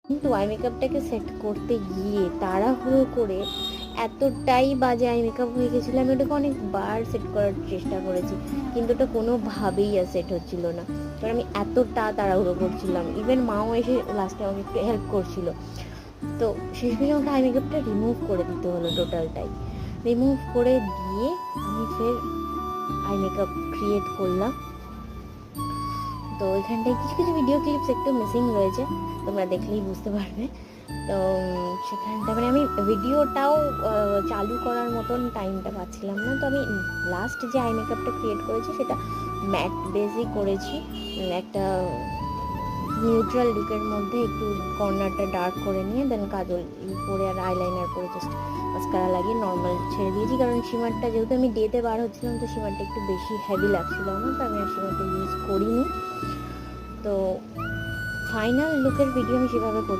কিন্তু I মেকআপটাকে set করতে গিয়ে তাড়াহুড়ো করে এতটাই বাজে আই মেকআপ হয়ে গেছিলো, আমি ওটাকে অনেকবার সেট করার চেষ্টা করেছি, কিন্তু ওটা কোনোভাবেই আর সেট হচ্ছিল না, কারণ আমি এতটা তাড়াহুড়ো করছিলাম। ইভেন মাও এসে লাস্টে আমাকে একটু হেল্প করছিল। তো শেষমেশ আমাকে আই মেকআপটা রিমুভ করে দিতে হলো, টোটালটাই রিমুভ করে দিয়ে আমি ফের আই মেকআপ ক্রিয়েট করলাম। তো এখানটায় কিছু কিছু ভিডিও ক্লিপস একটু মিসিং রয়েছে, তোমরা দেখলেই বুঝতে পারবে। তো সেখানটা মানে আমি ভিডিওটাও চালু করার মতন টাইমটা পাচ্ছিলাম না। তো আমি লাস্ট যে আই মেকআপটা ক্রিয়েট করেছি সেটা ম্যাট বেসই করেছি, একটা নিউট্রাল লুকের মধ্যে একটু কর্নারটা ডার্ক করে নিয়ে দেন কাজল পরে আর আইলাইনার পরে জাস্ট মাস্কারা লাগিয়ে নর্মাল ছেড়ে দিয়েছি, কারণ শিমারটা যেহেতু আমি ডেতে বার হচ্ছিলাম তো শিমারটা একটু বেশি হেভি লাগছিল আমার, তো আমি আর শিমারটা ইউজ করিনি। তো ফাইনাল লুকের ভিডিও আমি সেভাবে